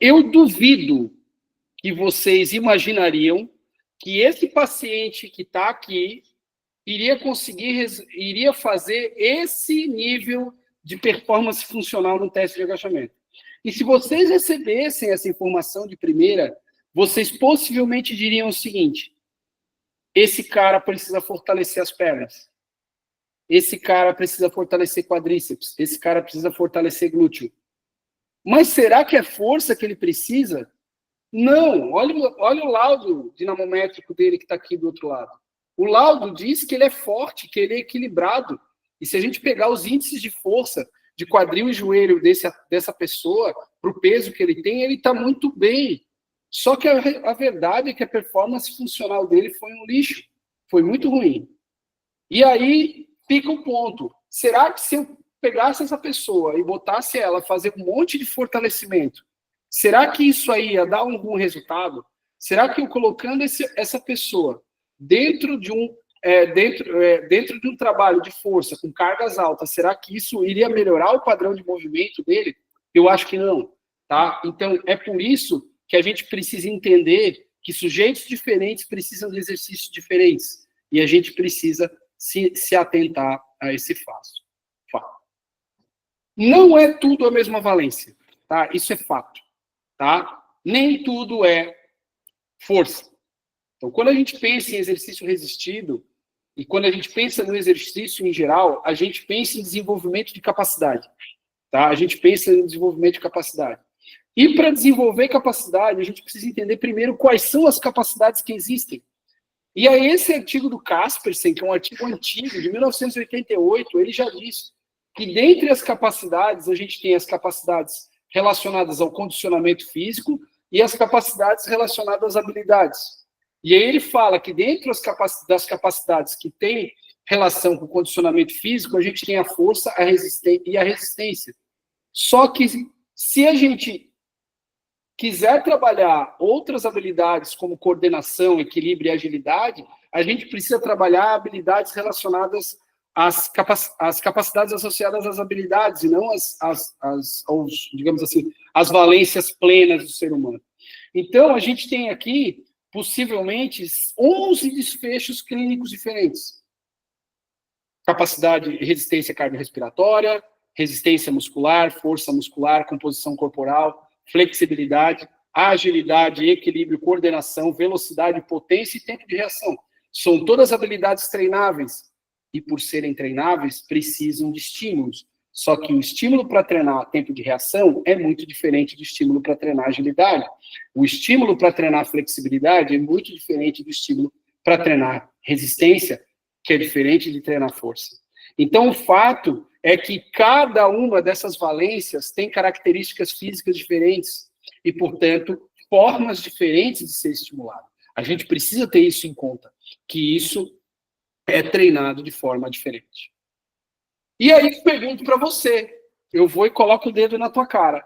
Eu duvido que vocês imaginariam que esse paciente que está aqui iria fazer esse nível de performance funcional no teste de agachamento. E se vocês recebessem essa informação de primeira, vocês possivelmente diriam o seguinte: esse cara precisa fortalecer as pernas, esse cara precisa fortalecer quadríceps, esse cara precisa fortalecer glúteo. Mas será que é força que ele precisa? Não, olha o laudo dinamométrico dele que está aqui do outro lado. O laudo diz que ele é forte, que ele é equilibrado. E se a gente pegar os índices de força de quadril e joelho dessa pessoa, para o peso que ele tem, ele está muito bem. Só que a verdade é que a performance funcional dele foi um lixo. Foi muito ruim. E aí fica o ponto. Será que se eu pegasse essa pessoa e botasse ela a fazer um monte de fortalecimento, será que isso aí ia dar algum resultado? Será que eu colocando essa pessoa dentro de um trabalho de força com cargas altas, será que isso iria melhorar o padrão de movimento dele? Eu acho que não, tá? Então, é por isso que a gente precisa entender que sujeitos diferentes precisam de exercícios diferentes. E a gente precisa se atentar a esse fato. Não é tudo a mesma valência, tá? Isso é fato, tá? Nem tudo é força. Então, quando a gente pensa em exercício resistido, e quando a gente pensa no exercício em geral, a gente pensa em desenvolvimento de capacidade, tá? A gente pensa em desenvolvimento de capacidade. E para desenvolver capacidade, a gente precisa entender primeiro quais são as capacidades que existem. E aí esse artigo do Kaspersen, que é um artigo antigo, de 1988, ele já diz que dentre as capacidades, a gente tem as capacidades relacionadas ao condicionamento físico e as capacidades relacionadas às habilidades. E aí ele fala que dentro das capacidades que têm relação com o condicionamento físico, a gente tem a força e a resistência. Só que se a gente quiser trabalhar outras habilidades como coordenação, equilíbrio e agilidade, a gente precisa trabalhar habilidades relacionadas às capacidades associadas às habilidades e não digamos assim, as valências plenas do ser humano. Então, a gente tem aqui, possivelmente, 11 desfechos clínicos diferentes. Capacidade e resistência cardiorrespiratória, resistência muscular, força muscular, composição corporal, flexibilidade, agilidade, equilíbrio, coordenação, velocidade, potência e tempo de reação. São todas habilidades treináveis. E por serem treináveis, precisam de estímulos. Só que o estímulo para treinar tempo de reação é muito diferente do estímulo para treinar agilidade. O estímulo para treinar flexibilidade é muito diferente do estímulo para treinar resistência, que é diferente de treinar força. Então, o fato é que cada uma dessas valências tem características físicas diferentes e, portanto, formas diferentes de ser estimulado. A gente precisa ter isso em conta, que isso é treinado de forma diferente. E aí, pergunto para você, eu vou e coloco o dedo na tua cara.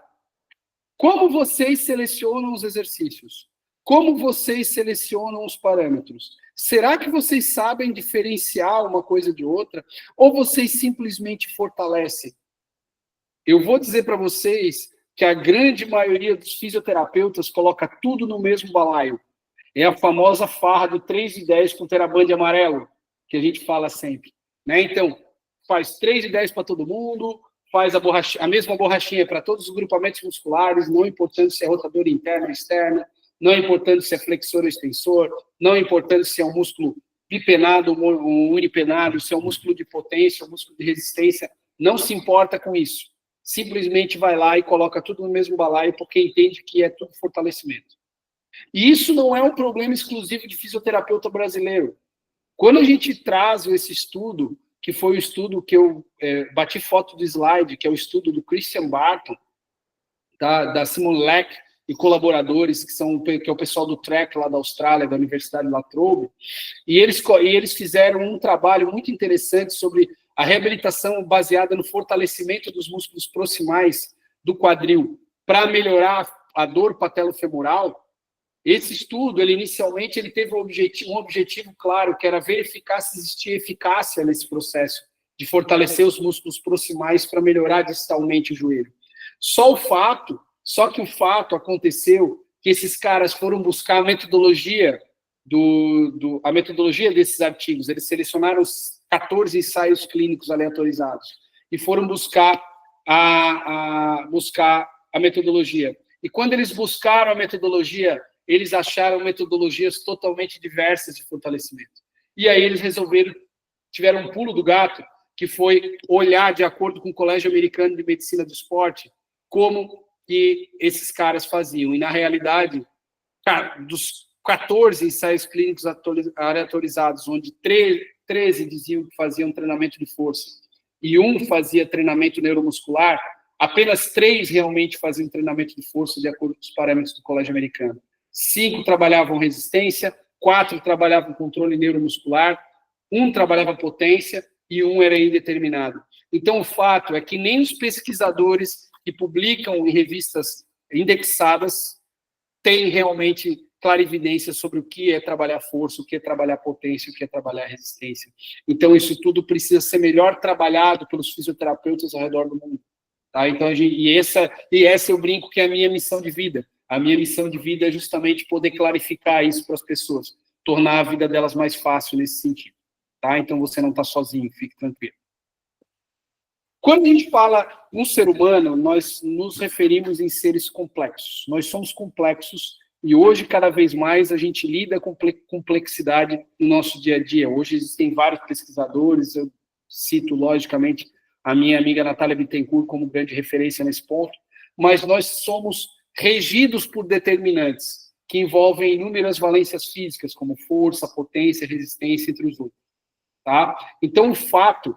Como vocês selecionam os exercícios? Como vocês selecionam os parâmetros? Será que vocês sabem diferenciar uma coisa de outra? Ou vocês simplesmente fortalecem? Eu vou dizer para vocês que a grande maioria dos fisioterapeutas coloca tudo no mesmo balaio. É a famosa farra do 3 e 10 com teraband amarelo, que a gente fala sempre. Né? Então, faz 3 e 10 para todo mundo, faz a mesma borrachinha para todos os grupamentos musculares, não importando se é rotador interno ou externo, não importando se é flexor ou extensor, não importando se é um músculo bipenado ou unipenado, se é um músculo de potência ou músculo de resistência, não se importa com isso. Simplesmente vai lá e coloca tudo no mesmo balaio porque entende que é tudo fortalecimento. E isso não é um problema exclusivo de fisioterapeuta brasileiro. Quando a gente traz esse estudo, que foi o estudo que eu bati foto do slide, que é o estudo do Christian Barton, da Simon Leck e colaboradores, que é o pessoal do TREC lá da Austrália, da Universidade de La Trobe, e eles fizeram um trabalho muito interessante sobre a reabilitação baseada no fortalecimento dos músculos proximais do quadril para melhorar a dor patelofemoral. Esse estudo, inicialmente, ele teve um objetivo claro, que era verificar se existia eficácia nesse processo de fortalecer os músculos proximais para melhorar distalmente o joelho. Só Só que o fato aconteceu que esses caras foram buscar a metodologia a metodologia desses artigos. Eles selecionaram os 14 ensaios clínicos aleatorizados e foram buscar a metodologia. E quando eles buscaram a metodologia, eles acharam metodologias totalmente diversas de fortalecimento. E aí eles tiveram um pulo do gato, que foi olhar, de acordo com o Colégio Americano de Medicina do Esporte, como que esses caras faziam. E, na realidade, dos 14 ensaios clínicos aleatorizados, onde 13 diziam que faziam treinamento de força e um fazia treinamento neuromuscular, apenas 3 realmente faziam treinamento de força de acordo com os parâmetros do Colégio Americano. 5 trabalhavam resistência, 4 trabalhavam controle neuromuscular, 1 trabalhava potência e 1 era indeterminado. Então, o fato é que nem os pesquisadores que publicam em revistas indexadas têm realmente clarividência sobre o que é trabalhar força, o que é trabalhar potência, o que é trabalhar resistência. Então, isso tudo precisa ser melhor trabalhado pelos fisioterapeutas ao redor do mundo. Tá? Então, essa eu brinco que é a minha missão de vida. A minha missão de vida é justamente poder clarificar isso para as pessoas, tornar a vida delas mais fácil nesse sentido. Tá? Então, você não está sozinho, fique tranquilo. Quando a gente fala no ser humano, nós nos referimos em seres complexos. Nós somos complexos e hoje, cada vez mais, a gente lida com complexidade no nosso dia a dia. Hoje existem vários pesquisadores, eu cito, logicamente, a minha amiga Natália Bittencourt como grande referência nesse ponto, mas nós somos regidos por determinantes que envolvem inúmeras valências físicas, como força, potência, resistência, entre os outros. Tá? Então, o fato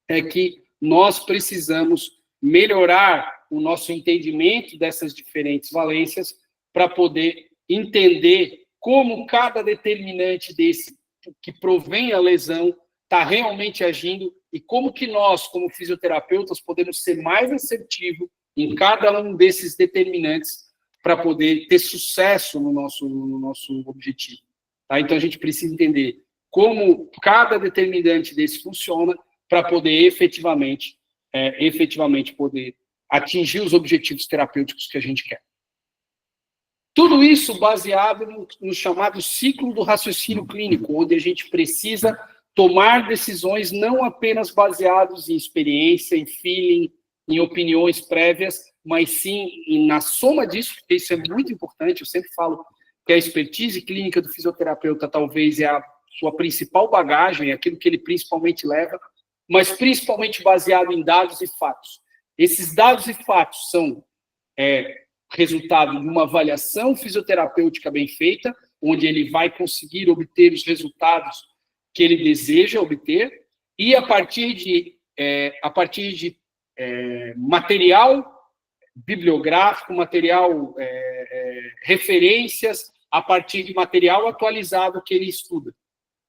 é que nós precisamos melhorar o nosso entendimento dessas diferentes valências para poder entender como cada determinante desse que provém a lesão está realmente agindo e como que nós, como fisioterapeutas, podemos ser mais assertivos em cada um desses determinantes para poder ter sucesso no nosso objetivo. Tá? Então, a gente precisa entender como cada determinante desse funciona para poder efetivamente poder atingir os objetivos terapêuticos que a gente quer. Tudo isso baseado no chamado ciclo do raciocínio clínico, onde a gente precisa tomar decisões não apenas baseadas em experiência, em feeling, em opiniões prévias, mas sim na soma disso, porque isso é muito importante. Eu sempre falo que a expertise clínica do fisioterapeuta talvez é a sua principal bagagem, é aquilo que ele principalmente leva, mas principalmente baseado em dados e fatos. Esses dados e fatos são resultado de uma avaliação fisioterapêutica bem feita, onde ele vai conseguir obter os resultados que ele deseja obter, e a partir de material bibliográfico, material, referências, a partir de material atualizado que ele estuda.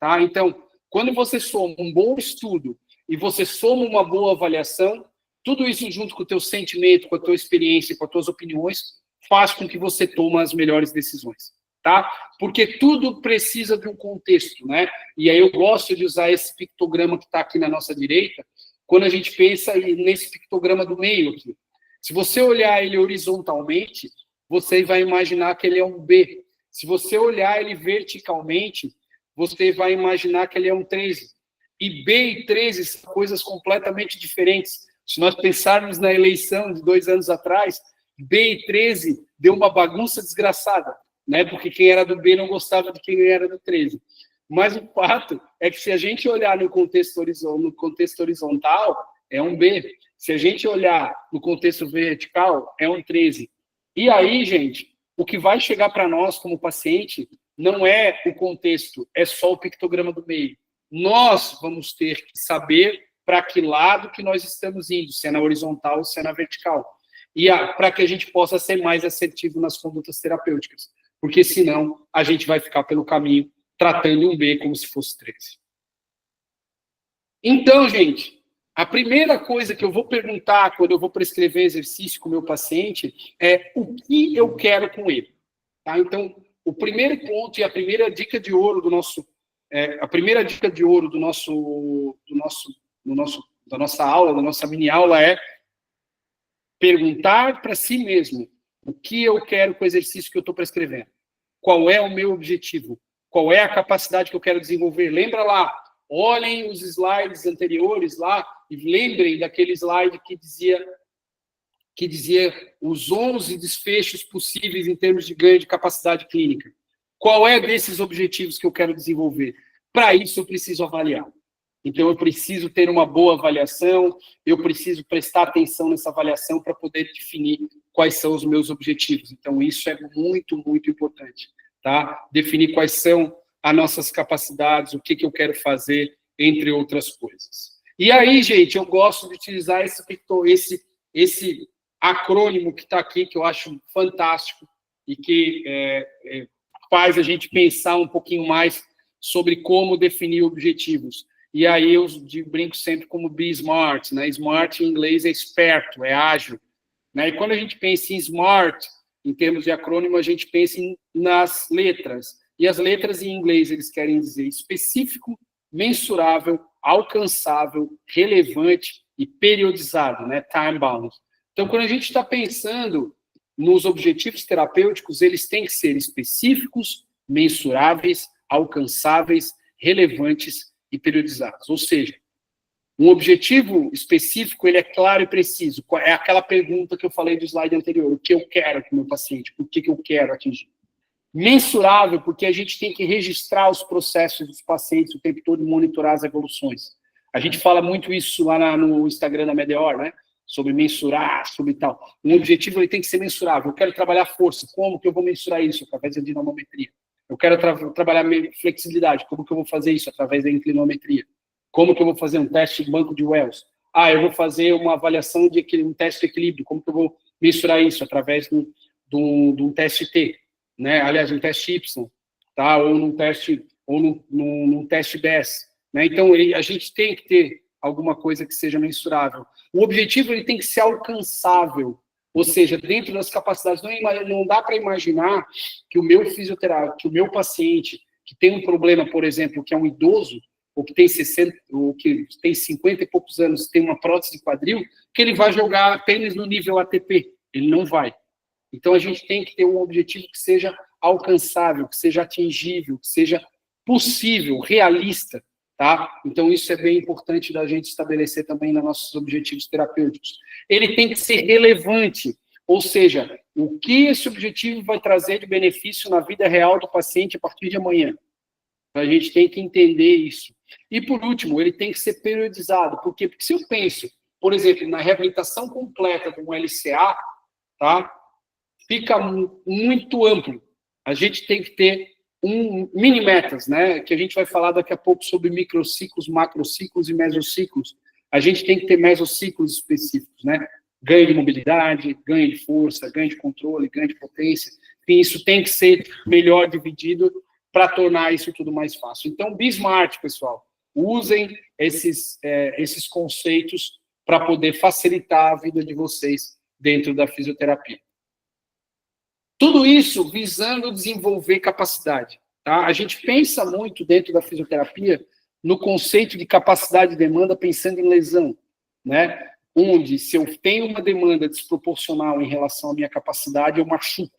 Tá? Então, quando você soma um bom estudo e você soma uma boa avaliação, tudo isso junto com o teu sentimento, com a tua experiência, com as tuas opiniões, faz com que você tome as melhores decisões, tá? Porque tudo precisa de um contexto, né? E aí eu gosto de usar esse pictograma que está aqui na nossa direita, quando a gente pensa nesse pictograma do meio aqui. Se você olhar ele horizontalmente, você vai imaginar que ele é um B. Se você olhar ele verticalmente, você vai imaginar que ele é um 13. E B e 13 são coisas completamente diferentes. Se nós pensarmos na eleição de 2 anos atrás, B e 13 deu uma bagunça desgraçada, né? Porque quem era do B não gostava de quem era do 13. Mas o fato é que se a gente olhar no contexto horizontal, é um B. Se a gente olhar no contexto vertical, é um 13. E aí, gente, o que vai chegar para nós como paciente não é o contexto, é só o pictograma do meio. Nós vamos ter que saber para que lado que nós estamos indo, se é na horizontal ou se é na vertical. E para que a gente possa ser mais assertivo nas condutas terapêuticas. Porque senão a gente vai ficar pelo caminho tratando um B como se fosse 13. Então, gente, a primeira coisa que eu vou perguntar quando eu vou prescrever exercício com o meu paciente é o que eu quero com ele. Tá? Então, o primeiro ponto e a primeira dica de ouro do nosso... da nossa aula, da nossa mini aula é perguntar para si mesmo O que eu quero com o exercício que eu estou prescrevendo? Qual é o meu objetivo? Qual é a capacidade que eu quero desenvolver? Lembra lá, olhem os slides anteriores lá e lembrem daquele slide que dizia os 11 desfechos possíveis em termos de ganho de capacidade clínica. Qual é desses objetivos que eu quero desenvolver? Para isso, eu preciso avaliar. Então, eu preciso ter uma boa avaliação, eu preciso prestar atenção nessa avaliação para poder definir quais são os meus objetivos. Então, isso é muito, muito importante, tá? Definir quais são as nossas capacidades, o que eu quero fazer, entre outras coisas. E aí, gente, eu gosto de utilizar esse acrônimo que está aqui, que eu acho fantástico e que faz a gente pensar um pouquinho mais sobre como definir objetivos. E aí eu brinco sempre como be smart, né? Smart em inglês é esperto, é ágil, né? E quando a gente pensa em smart, em termos de acrônimo, a gente pensa nas letras. E as letras em inglês, eles querem dizer específico, mensurável, alcançável, relevante e periodizado, né? Time-bound. Então, quando a gente está pensando nos objetivos terapêuticos, eles têm que ser específicos, mensuráveis, alcançáveis, relevantes e periodizados. Ou seja, um objetivo específico, ele é claro e preciso. É aquela pergunta que eu falei do slide anterior. O que eu quero com o meu paciente? O que eu quero atingir? Mensurável, porque a gente tem que registrar os processos dos pacientes o tempo todo e monitorar as evoluções. A gente fala muito isso lá no Instagram da Medeor, né? Sobre mensurar, sobre tal. Um objetivo ele tem que ser mensurável. Eu quero trabalhar força. Como que eu vou mensurar isso? Através da dinamometria. Eu quero trabalhar flexibilidade. Como que eu vou fazer isso? Através da inclinometria. Como que eu vou fazer um teste de banco de Wells? Eu vou fazer uma avaliação de um teste de equilíbrio. Como que eu vou mensurar isso? Através de um teste T, né? Aliás, um teste Y, tá? Ou num teste BES, né? Então, a gente tem que ter alguma coisa que seja mensurável. O objetivo ele tem que ser alcançável, ou seja, dentro das capacidades. Não dá para imaginar que o meu fisioterapeuta, que o meu paciente que tem um problema, por exemplo, que é um idoso, ou que tem 60, ou que tem 50 e poucos anos, tem uma prótese de quadril, que ele vai jogar apenas no nível ATP. Ele não vai. Então, a gente tem que ter um objetivo que seja alcançável, que seja atingível, que seja possível, realista, tá? Então, isso é bem importante da gente estabelecer também nos nossos objetivos terapêuticos. Ele tem que ser relevante, ou seja, o que esse objetivo vai trazer de benefício na vida real do paciente a partir de amanhã. A gente tem que entender isso. E, por último, ele tem que ser periodizado. Por quê? Porque se eu penso, por exemplo, na reabilitação completa de um LCA, tá? Fica muito amplo. A gente tem que ter mini-metas, né? Que a gente vai falar daqui a pouco sobre microciclos, macrociclos e mesociclos. A gente tem que ter mesociclos específicos, né? Ganho de mobilidade, ganho de força, ganho de controle, ganho de potência. Enfim, isso tem que ser melhor dividido para tornar isso tudo mais fácil. Então, be smart, pessoal. Usem esses conceitos para poder facilitar a vida de vocês dentro da fisioterapia. Tudo isso visando desenvolver capacidade. Tá? A gente pensa muito dentro da fisioterapia no conceito de capacidade e demanda pensando em lesão, né? Onde, se eu tenho uma demanda desproporcional em relação à minha capacidade, eu machuco.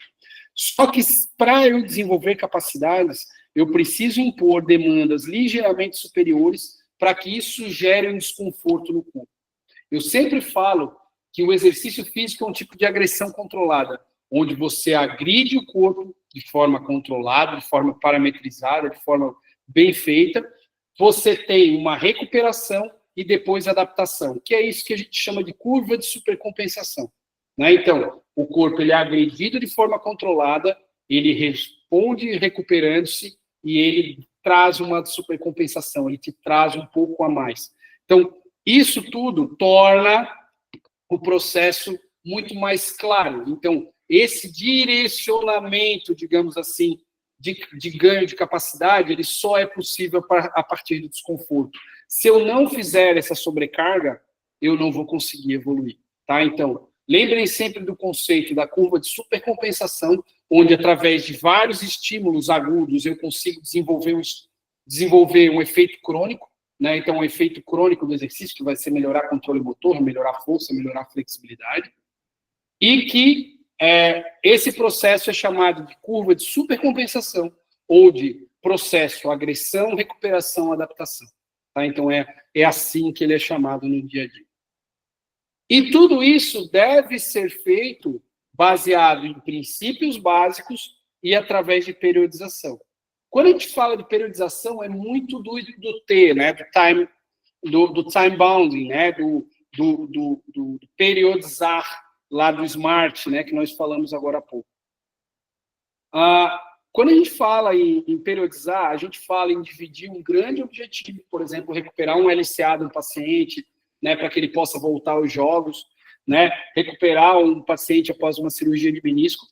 Só que, para eu desenvolver capacidades, eu preciso impor demandas ligeiramente superiores para que isso gere um desconforto no corpo. Eu sempre falo que o exercício físico é um tipo de agressão controlada, onde você agride o corpo de forma controlada, de forma parametrizada, de forma bem feita, você tem uma recuperação e depois adaptação, que é isso que a gente chama de curva de supercompensação. Né? Então, o corpo ele é agredido de forma controlada, ele responde recuperando-se e ele traz uma supercompensação, ele te traz um pouco a mais. Então, isso tudo torna o processo muito mais claro. Então, esse direcionamento, digamos assim, de ganho de capacidade, ele só é possível a partir do desconforto. Se eu não fizer essa sobrecarga, eu não vou conseguir evoluir. Tá? Então, lembrem sempre do conceito da curva de supercompensação, onde, através de vários estímulos agudos, eu consigo desenvolver um efeito crônico, né? Então, um efeito crônico do exercício, que vai ser melhorar controle motor, melhorar a força, melhorar a flexibilidade, e que esse processo é chamado de curva de supercompensação ou de processo agressão, recuperação, adaptação. Tá? Então, é assim que ele é chamado no dia a dia. E tudo isso deve ser feito baseado em princípios básicos e através de periodização. Quando a gente fala de periodização, é muito do T, né? Do time bounding, né? Do periodizar lá do SMART, né? Que nós falamos agora há pouco. Quando a gente fala em periodizar, a gente fala em dividir um grande objetivo, por exemplo, recuperar um LCA de um paciente, né, para que ele possa voltar aos jogos, né, recuperar um paciente após uma cirurgia de menisco.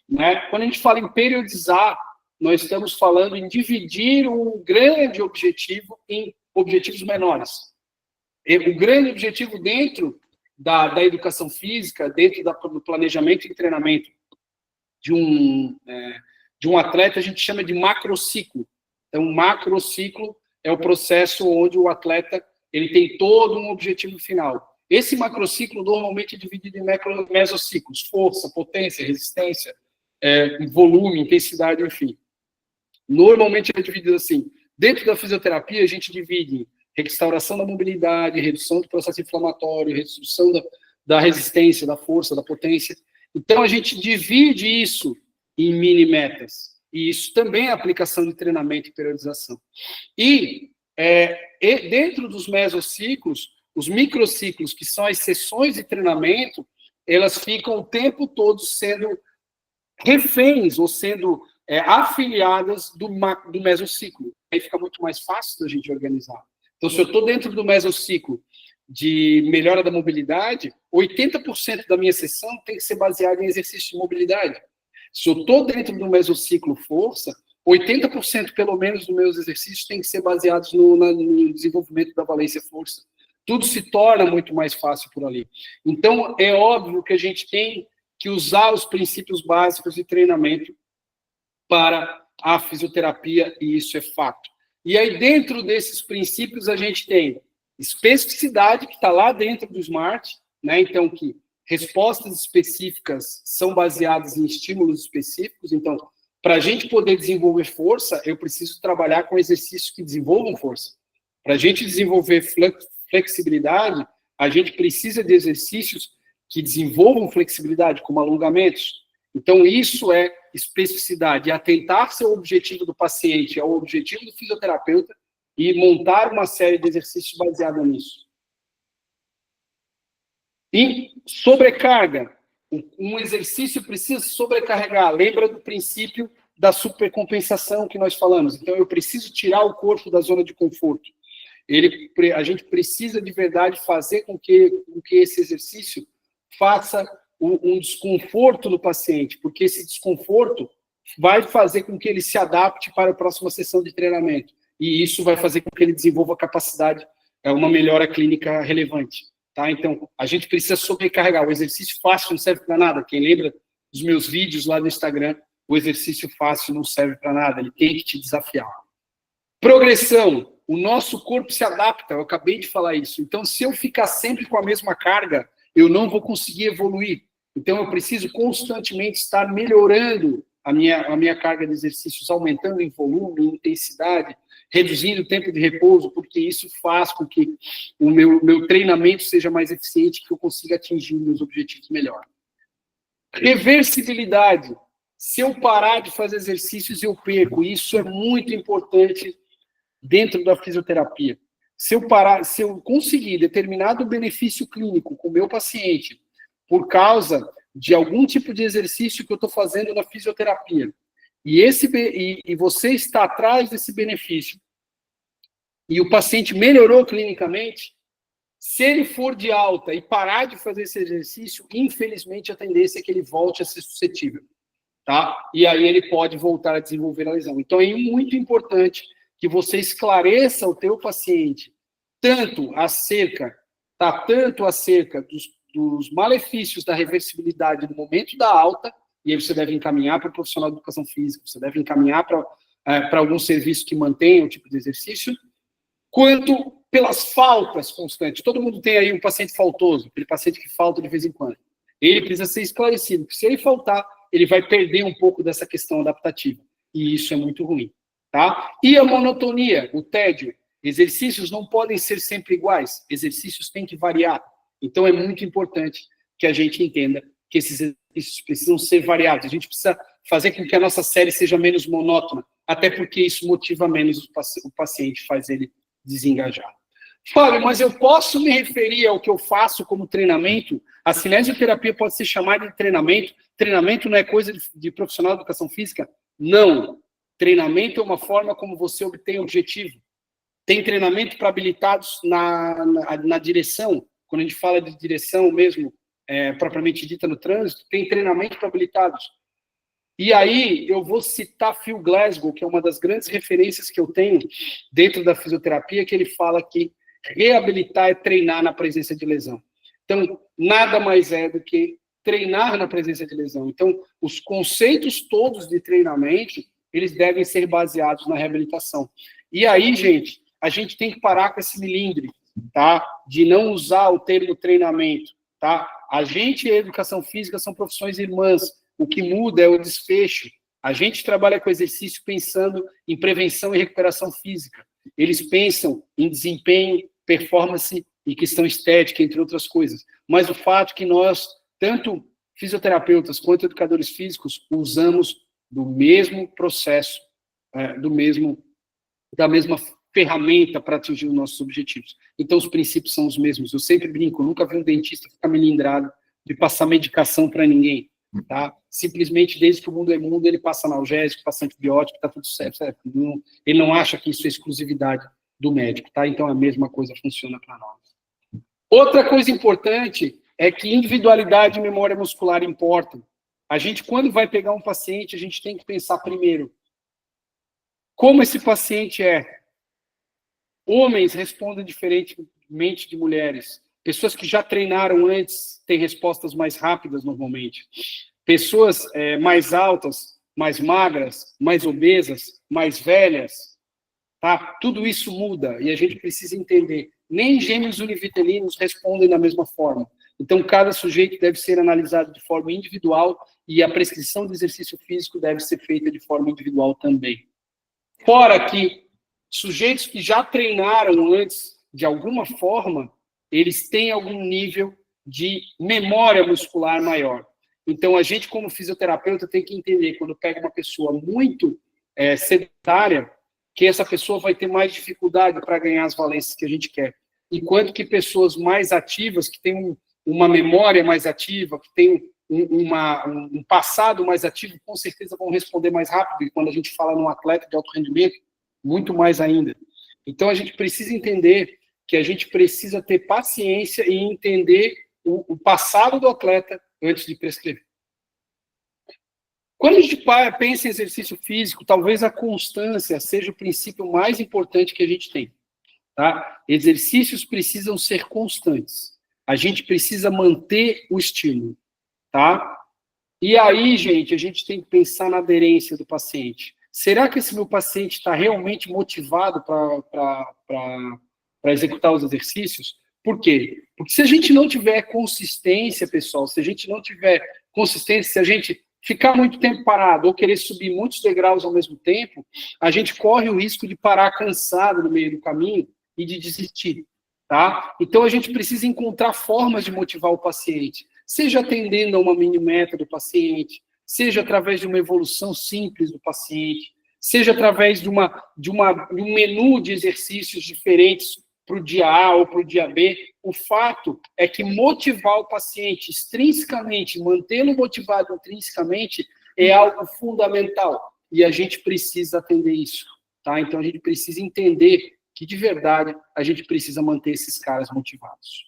Né? Quando a gente fala em periodizar, nós estamos falando em dividir um grande objetivo em objetivos menores. O grande objetivo dentro da educação física, dentro do planejamento e treinamento de um atleta, a gente chama de macrociclo. Então, o macrociclo é o processo onde o atleta ele tem todo um objetivo final. Esse macrociclo normalmente é dividido em mesociclos: força, potência, resistência, volume, intensidade, enfim. Normalmente é dividido assim. Dentro da fisioterapia, a gente divide em restauração da mobilidade, redução do processo inflamatório, redução da resistência, da força, da potência. Então, a gente divide isso em mini-metas. E isso também é aplicação de treinamento e periodização. E dentro dos mesociclos, os microciclos, que são as sessões de treinamento, elas ficam o tempo todo sendo reféns ou sendo afiliadas do mesociclo. Aí fica muito mais fácil da gente organizar. Então, se eu estou dentro do mesociclo de melhora da mobilidade, 80% da minha sessão tem que ser baseada em exercício de mobilidade. Se eu estou dentro do mesociclo força, 80% pelo menos dos meus exercícios tem que ser baseados no desenvolvimento da valência força. Tudo se torna muito mais fácil por ali. Então, é óbvio que a gente tem que usar os princípios básicos de treinamento para a fisioterapia, e isso é fato. E aí, dentro desses princípios, a gente tem especificidade, que está lá dentro do SMART, né? Então, que respostas específicas são baseadas em estímulos específicos. Então, para a gente poder desenvolver força, eu preciso trabalhar com exercícios que desenvolvam força. Para a gente desenvolver flexibilidade, a gente precisa de exercícios que desenvolvam flexibilidade, como alongamentos. Então, isso é especificidade, atentar-se ao objetivo do paciente, ao objetivo do fisioterapeuta e montar uma série de exercícios baseados nisso. E sobrecarga. Um exercício precisa sobrecarregar. Lembra do princípio da supercompensação que nós falamos. Então, eu preciso tirar o corpo da zona de conforto. A gente precisa, de verdade, fazer com que esse exercício faça um desconforto no paciente, porque esse desconforto vai fazer com que ele se adapte para a próxima sessão de treinamento. E isso vai fazer com que ele desenvolva capacidade, uma melhora clínica relevante. Tá? Então, a gente precisa sobrecarregar. O exercício fácil não serve para nada. Quem lembra dos meus vídeos lá no Instagram, o exercício fácil não serve para nada. Ele tem que te desafiar. Progressão. O nosso corpo se adapta. Eu acabei de falar isso. Então, se eu ficar sempre com a mesma carga, eu não vou conseguir evoluir. Então, eu preciso constantemente estar melhorando a minha carga de exercícios, aumentando em volume, em intensidade, reduzindo o tempo de repouso, porque isso faz com que o meu treinamento seja mais eficiente, que eu consiga atingir meus objetivos melhor. Reversibilidade. Se eu parar de fazer exercícios, eu perco. Isso é muito importante dentro da fisioterapia. Se eu conseguir determinado benefício clínico com o meu paciente por causa de algum tipo de exercício que eu estou fazendo na fisioterapia, e você está atrás desse benefício, e o paciente melhorou clinicamente, se ele for de alta e parar de fazer esse exercício, infelizmente a tendência é que ele volte a ser suscetível. Tá? E aí ele pode voltar a desenvolver a lesão. Então é muito importante que você esclareça o teu paciente tanto acerca dos malefícios da reversibilidade no momento da alta, e aí você deve encaminhar para o profissional de educação física, você deve encaminhar para algum serviço que mantenha o tipo de exercício, quanto pelas faltas constantes. Todo mundo tem aí um paciente faltoso, aquele paciente que falta de vez em quando. Ele precisa ser esclarecido, porque se ele faltar, ele vai perder um pouco dessa questão adaptativa. E isso é muito ruim. Tá? E a monotonia, o tédio. Exercícios não podem ser sempre iguais. Exercícios têm que variar. Então, é muito importante que a gente entenda que esses exercícios precisam ser variados. A gente precisa fazer com que a nossa série seja menos monótona, até porque isso motiva menos o paciente, faz ele desengajar. Fábio, mas eu posso me referir ao que eu faço como treinamento? A cinesioterapia pode ser chamada de treinamento? Treinamento não é coisa de profissional de educação física? Não. Treinamento é uma forma como você obtém objetivo. Tem treinamento para habilitados na direção. Quando a gente fala de direção mesmo, propriamente dita no trânsito, tem treinamento para habilitados. E aí eu vou citar Phil Glasgow, que é uma das grandes referências que eu tenho dentro da fisioterapia, que ele fala que reabilitar é treinar na presença de lesão. Então, nada mais é do que treinar na presença de lesão. Então, os conceitos todos de treinamento, eles devem ser baseados na reabilitação. E aí, gente, a gente tem que parar com esse milindre, tá? De não usar o termo treinamento, tá? A gente e a educação física são profissões irmãs. O que muda é o desfecho. A gente trabalha com exercício pensando em prevenção e recuperação física. Eles pensam em desempenho, performance e questão estética, entre outras coisas. Mas o fato é que nós, tanto fisioterapeutas quanto educadores físicos, usamos do mesmo processo, da mesma ferramenta para atingir os nossos objetivos. Então, os princípios são os mesmos. Eu sempre brinco, eu nunca vi um dentista ficar melindrado de passar medicação para ninguém. Tá? Simplesmente, desde que o mundo é mundo, ele passa analgésico, passa antibiótico, está tudo certo. Ele não acha que isso é exclusividade do médico. Tá? Então, a mesma coisa funciona para nós. Outra coisa importante é que individualidade e memória muscular importam. A gente, quando vai pegar um paciente, a gente tem que pensar primeiro como esse paciente é. Homens respondem diferentemente de mulheres. Pessoas que já treinaram antes têm respostas mais rápidas, normalmente. Pessoas mais altas, mais magras, mais obesas, mais velhas, tá? Tudo isso muda e a gente precisa entender. Nem gêmeos univitelinos respondem da mesma forma. Então, cada sujeito deve ser analisado de forma individual e a prescrição de exercício físico deve ser feita de forma individual também. Fora que sujeitos que já treinaram antes, de alguma forma, eles têm algum nível de memória muscular maior. Então, a gente, como fisioterapeuta, tem que entender, quando pega uma pessoa muito sedentária, que essa pessoa vai ter mais dificuldade para ganhar as valências que a gente quer. Enquanto que pessoas mais ativas, que têm uma memória mais ativa, que têm um passado mais ativo, com certeza vão responder mais rápido. E quando a gente fala num atleta de alto rendimento, muito mais ainda. Então, a gente precisa entender que a gente precisa ter paciência e entender o passado do atleta antes de prescrever. Quando a gente pensa em exercício físico, talvez a constância seja o princípio mais importante que a gente tem. Tá? Exercícios precisam ser constantes. A gente precisa manter o estímulo. Tá? E aí, gente, a gente tem que pensar na aderência do paciente. Será que esse meu paciente está realmente motivado para executar os exercícios? Por quê? Porque se a gente não tiver consistência, pessoal, se a gente não tiver consistência, se a gente ficar muito tempo parado ou querer subir muitos degraus ao mesmo tempo, a gente corre o risco de parar cansado no meio do caminho e de desistir. Tá? Então, a gente precisa encontrar formas de motivar o paciente, seja atendendo a uma mini meta do paciente, seja através de uma evolução simples do paciente, seja através de um menu de exercícios diferentes para o dia A ou para o dia B. O fato é que motivar o paciente extrinsecamente, mantê-lo motivado intrinsecamente, é algo fundamental. E a gente precisa atender isso. Tá? Então, a gente precisa entender que, de verdade, a gente precisa manter esses caras motivados.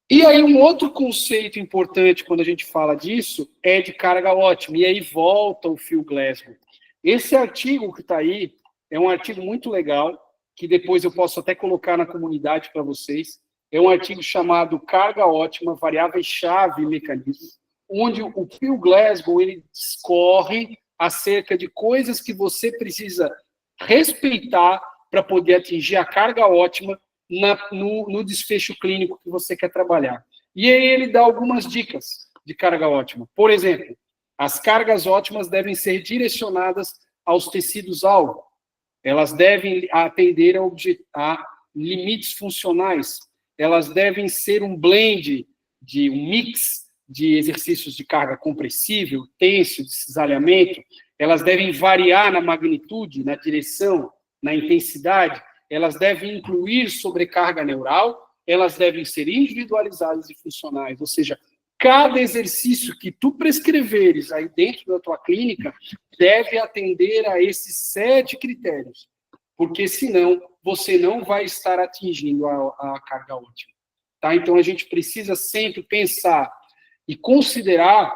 E aí, um outro conceito importante quando a gente fala disso é de carga ótima. E aí volta o Phil Glasgow. Esse artigo que está aí é um artigo muito legal, que depois eu posso até colocar na comunidade para vocês. É um artigo chamado Carga Ótima, Variáveis-Chave e Mecanismos, onde o Phil Glasgow ele discorre acerca de coisas que você precisa respeitar para poder atingir a carga ótima no desfecho clínico que você quer trabalhar. E aí ele dá algumas dicas de carga ótima. Por exemplo, as cargas ótimas devem ser direcionadas aos tecidos-alvo. Elas devem atender a limites funcionais. Elas devem ser um blend, um mix de exercícios de carga compressível, tensio, de cisalhamento. Elas devem variar na magnitude, na direção, na intensidade. Elas devem incluir sobrecarga neural. Elas devem ser individualizadas e funcionais. Ou seja, cada exercício que tu prescreveres aí dentro da tua clínica deve atender a esses 7 critérios, porque senão você não vai estar atingindo a carga ótima. Tá? Então a gente precisa sempre pensar e considerar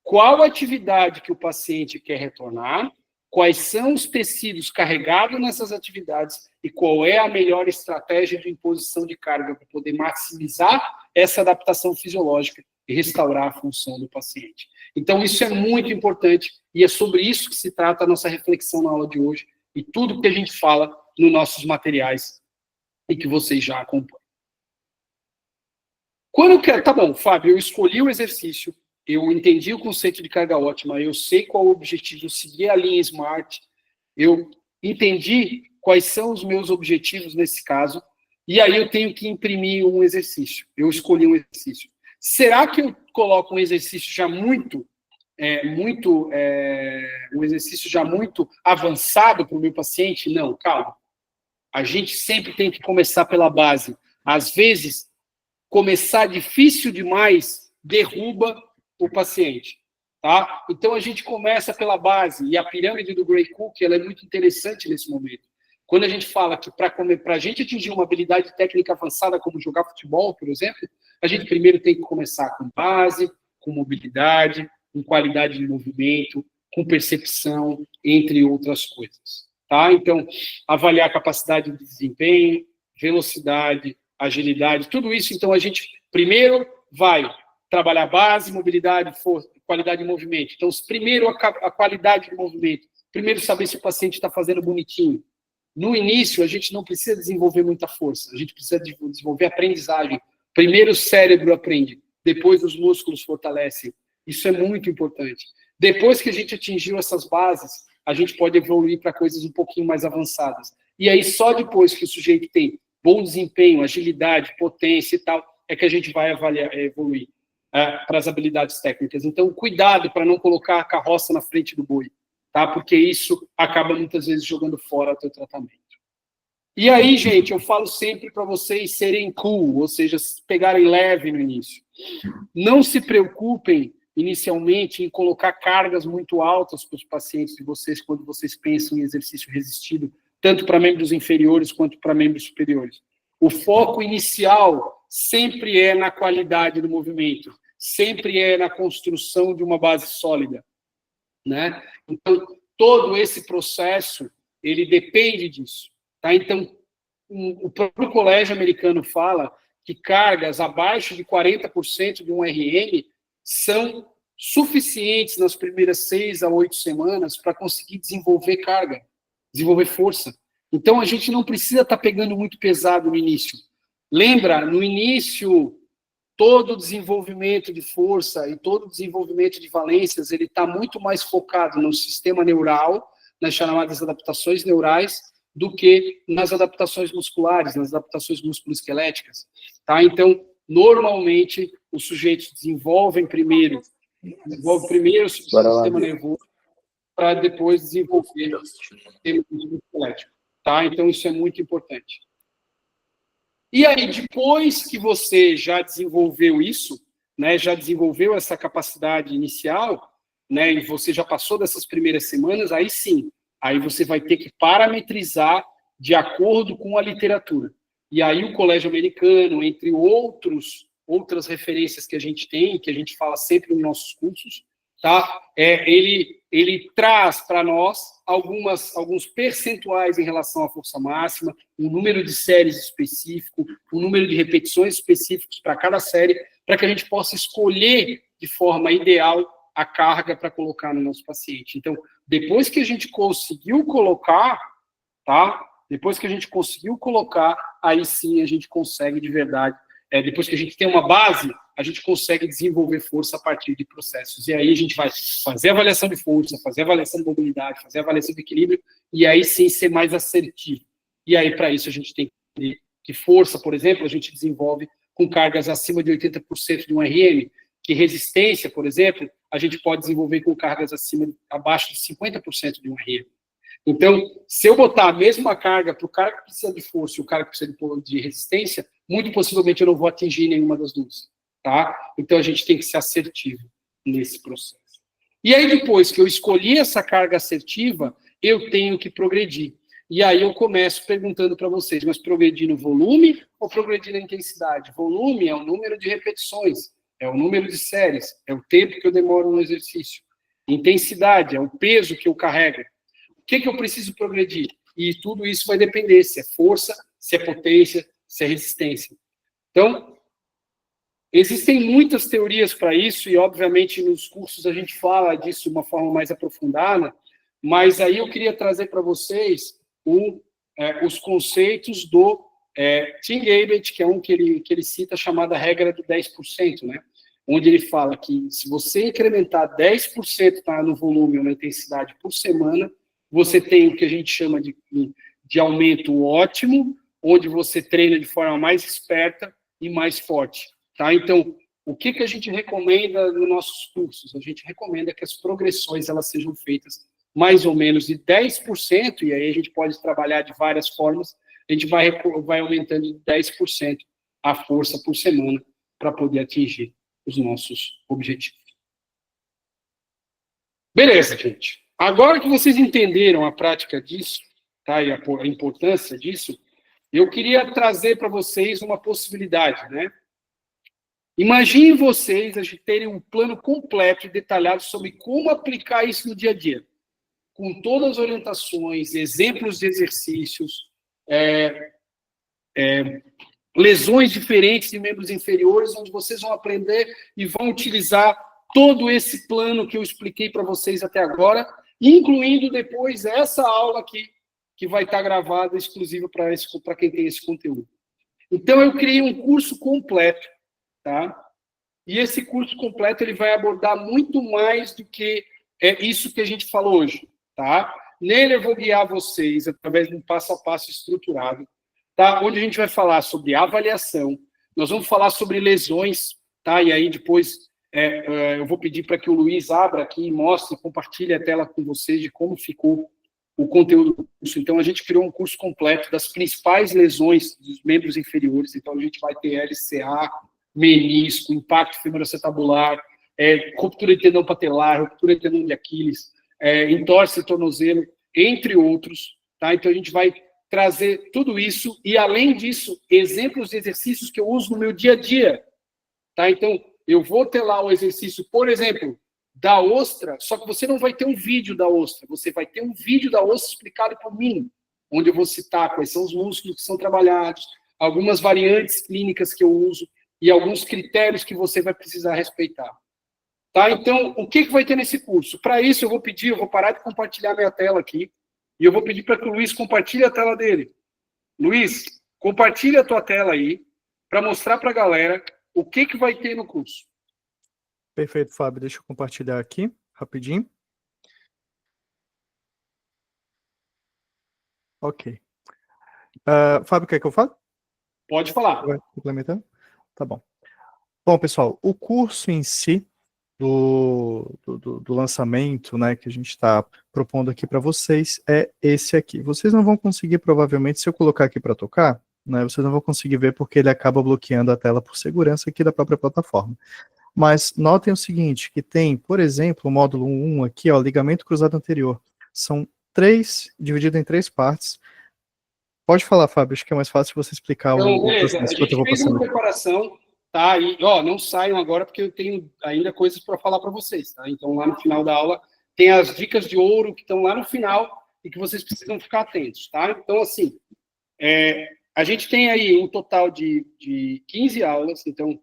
qual atividade que o paciente quer retornar, quais são os tecidos carregados nessas atividades e qual é a melhor estratégia de imposição de carga para poder maximizar essa adaptação fisiológica e restaurar a função do paciente. Então, isso é muito importante e é sobre isso que se trata a nossa reflexão na aula de hoje e tudo que a gente fala nos nossos materiais e que vocês já acompanham. Quando eu quero... Tá bom, Fábio, eu escolhi o exercício, eu entendi o conceito de carga ótima, eu sei qual o objetivo, eu segui a linha SMART, eu entendi quais são os meus objetivos nesse caso, e aí eu tenho que imprimir um exercício. Eu escolhi um exercício. Será que eu coloco um exercício já um exercício já muito avançado para o meu paciente? Não, calma. A gente sempre tem que começar pela base. Às vezes, começar difícil demais derruba o paciente. Tá? Então, a gente começa pela base. E a pirâmide do Gray Cook ela é muito interessante nesse momento. Quando a gente fala que para a gente atingir uma habilidade técnica avançada, como jogar futebol, por exemplo, a gente primeiro tem que começar com base, com mobilidade, com qualidade de movimento, com percepção, entre outras coisas. Tá? Então, avaliar a capacidade de desempenho, velocidade, agilidade, tudo isso. Então, a gente primeiro vai trabalhar base, mobilidade, força, qualidade de movimento. Então, primeiro a qualidade de movimento. Primeiro saber se o paciente está fazendo bonitinho. No início, a gente não precisa desenvolver muita força, a gente precisa desenvolver aprendizagem. Primeiro o cérebro aprende, depois os músculos fortalecem. Isso é muito importante. Depois que a gente atingiu essas bases, a gente pode evoluir para coisas um pouquinho mais avançadas. E aí, só depois que o sujeito tem bom desempenho, agilidade, potência e tal, é que a gente vai evoluir para as habilidades técnicas. Então, cuidado para não colocar a carroça na frente do boi. Tá? Porque isso acaba muitas vezes jogando fora o teu tratamento. E aí, gente, eu falo sempre para vocês serem cool, ou seja, pegarem leve no início. Não se preocupem inicialmente em colocar cargas muito altas para os pacientes de vocês quando vocês pensam em exercício resistido, tanto para membros inferiores quanto para membros superiores. O foco inicial sempre é na qualidade do movimento, sempre é na construção de uma base sólida. Né? Então, todo esse processo, ele depende disso. Tá? Então, o próprio colégio americano fala que cargas abaixo de 40% de um RM são suficientes nas primeiras 6 a 8 semanas para conseguir desenvolver carga, desenvolver força. Então, a gente não precisa estar pegando muito pesado no início. Lembra, no início... todo o desenvolvimento de força e todo o desenvolvimento de valências, ele está muito mais focado no sistema neural, nas chamadas adaptações neurais, do que nas adaptações musculares, nas adaptações musculoesqueléticas. Tá? Então, normalmente, os sujeitos desenvolvem primeiro o sistema nervoso para depois desenvolver o sistema musculoesquelético. Tá? Então, isso é muito importante. E aí, depois que você já desenvolveu isso, né, já desenvolveu essa capacidade inicial, né, e você já passou dessas primeiras semanas, aí sim, aí você vai ter que parametrizar de acordo com a literatura. E aí o colégio americano, entre outras referências que a gente tem, que a gente fala sempre nos nossos cursos, tá? Ele traz para nós alguns percentuais em relação à força máxima, um número de séries específico, um número de repetições específicos para cada série, para que a gente possa escolher de forma ideal a carga para colocar no nosso paciente. Então, depois que a gente conseguiu colocar, tá? Depois que a gente conseguiu colocar, aí sim a gente consegue de verdade. Depois que a gente tem uma base, a gente consegue desenvolver força a partir de processos. E aí a gente vai fazer avaliação de força, fazer avaliação de mobilidade, fazer avaliação de equilíbrio, e aí sim ser mais assertivo. E aí, para isso, a gente tem que força, por exemplo, a gente desenvolve com cargas acima de 80% de um RM, que resistência, por exemplo, a gente pode desenvolver com cargas abaixo de 50% de um RM. Então, se eu botar a mesma carga para o cara que precisa de força e o cara que precisa de resistência, muito possivelmente eu não vou atingir nenhuma das duas, tá? Então, a gente tem que ser assertivo nesse processo. E aí, depois que eu escolhi essa carga assertiva, eu tenho que progredir. E aí eu começo perguntando para vocês, mas progredir no volume ou progredir na intensidade? Volume é o número de repetições, é o número de séries, é o tempo que eu demoro no exercício. Intensidade é o peso que eu carrego. O que eu preciso progredir? E tudo isso vai depender se é força, se é potência, se é resistência. Então, existem muitas teorias para isso, e obviamente nos cursos a gente fala disso de uma forma mais aprofundada, mas aí eu queria trazer para vocês os conceitos do Tim Gabet, que é um que ele cita, chamada regra do 10%, né? Onde ele fala que se você incrementar 10% no volume ou na intensidade por semana, você tem o que a gente chama de aumento ótimo, onde você treina de forma mais esperta e mais forte. Tá? Então, o que a gente recomenda nos nossos cursos? A gente recomenda que as progressões elas sejam feitas mais ou menos de 10%, e aí a gente pode trabalhar de várias formas, a gente vai aumentando de 10% a força por semana para poder atingir os nossos objetivos. Beleza, gente. Agora que vocês entenderam a prática disso, tá, e a importância disso, eu queria trazer para vocês uma possibilidade, né? Imaginem vocês terem um plano completo e detalhado sobre como aplicar isso no dia a dia, com todas as orientações, exemplos de exercícios, lesões diferentes de membros inferiores, onde vocês vão aprender e vão utilizar todo esse plano que eu expliquei para vocês até agora, incluindo depois essa aula aqui, que vai estar gravada exclusiva para quem tem esse conteúdo. Então, eu criei um curso completo, tá? E esse curso completo ele vai abordar muito mais do que isso que a gente falou hoje, tá? Nele eu vou guiar vocês através de um passo a passo estruturado, tá? Onde a gente vai falar sobre avaliação, nós vamos falar sobre lesões, tá? E aí depois eu vou pedir para que o Luiz abra aqui e mostre, compartilhe a tela com vocês de como ficou o conteúdo do curso. Então, a gente criou um curso completo das principais lesões dos membros inferiores. Então, a gente vai ter LCA, menisco, impacto femoroacetabular, ruptura de tendão patelar, ruptura de tendão de Aquiles, entorse de tornozelo, entre outros. Tá? Então, a gente vai trazer tudo isso e, além disso, exemplos de exercícios que eu uso no meu dia a dia. Tá? Então, eu vou ter lá o exercício, por exemplo, da ostra, só que você não vai ter um vídeo da ostra, você vai ter um vídeo da ostra explicado por mim, onde eu vou citar quais são os músculos que são trabalhados, algumas variantes clínicas que eu uso e alguns critérios que você vai precisar respeitar. Tá? Então, o que vai ter nesse curso? Para isso, eu vou parar de compartilhar minha tela aqui e eu vou pedir para que o Luiz compartilhe a tela dele. Luiz, compartilhe a tua tela aí para mostrar para a galera o que vai ter no curso. Perfeito, Fábio. Deixa eu compartilhar aqui, rapidinho. Ok. Fábio, quer que eu fale? Pode falar. Vai complementando? Tá bom. Bom, pessoal, o curso em si, do lançamento, né, que a gente está propondo aqui para vocês, é esse aqui. Vocês não vão conseguir, provavelmente, se eu colocar aqui para tocar, né, vocês não vão conseguir ver porque ele acaba bloqueando a tela por segurança aqui da própria plataforma. Mas notem o seguinte, que tem, por exemplo, o módulo 1 aqui, ó, ligamento cruzado anterior. São dividido em 3 partes. Pode falar, Fábio, acho que é mais fácil você explicar então, beleza. A gente fez uma preparação, tá? E, não saiam agora, porque eu tenho ainda coisas para falar para vocês, tá? Então, lá no final da aula, tem as dicas de ouro que estão lá no final e que vocês precisam ficar atentos, tá? Então, assim, a gente tem aí um total de 15 aulas, então,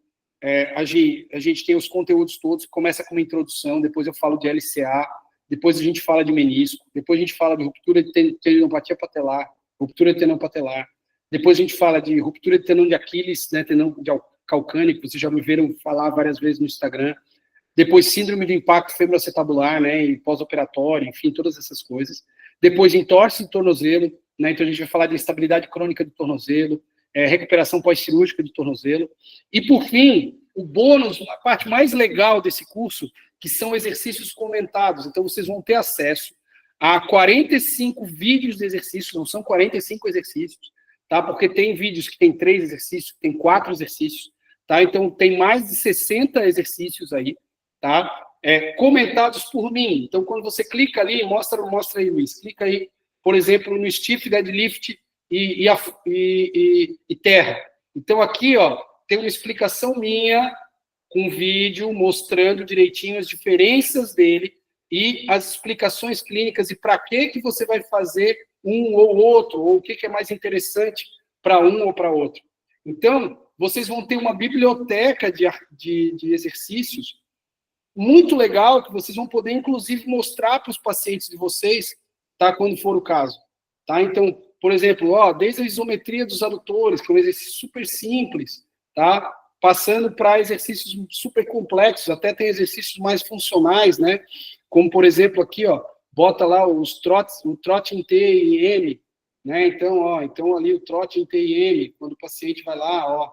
a gente tem os conteúdos todos, começa com uma introdução, depois eu falo de LCA, depois a gente fala de menisco, depois a gente fala de ruptura de tendinopatia patelar, ruptura de tendão patelar, depois a gente fala de ruptura de tendão de Aquiles, né, calcâneo, vocês já me viram falar várias vezes no Instagram. Depois, síndrome de impacto femoroacetabular, né, e pós-operatório, enfim, todas essas coisas. Depois, entorse de tornozelo, né, então a gente vai falar de instabilidade crônica do tornozelo, recuperação pós-cirúrgica do tornozelo. E, por fim, o bônus, a parte mais legal desse curso, que são exercícios comentados. Então, vocês vão ter acesso a 45 vídeos de exercícios, não são 45 exercícios, tá? Porque tem vídeos que tem 3 exercícios, tem 4 exercícios, tá? Então, tem mais de 60 exercícios aí, tá? Comentados por mim. Então, quando você clica ali, mostra aí, Luiz, clica aí, por exemplo, no stiff, deadlift e terra. Então, aqui, ó, tem uma explicação minha, com vídeo, mostrando direitinho as diferenças dele e as explicações clínicas e para que você vai fazer um ou outro, ou o que é mais interessante para um ou para outro. Então, vocês vão ter uma biblioteca de exercícios muito legal, que vocês vão poder, inclusive, mostrar para os pacientes de vocês, tá, quando for o caso. Tá? Então, por exemplo, ó, desde a isometria dos adutores, que é um exercício super simples, tá? Passando para exercícios super complexos, até tem exercícios mais funcionais, né? Como, por exemplo, aqui, ó, bota lá o trote em T e M, né? Então ali o trote em T e M, quando o paciente vai lá, ó,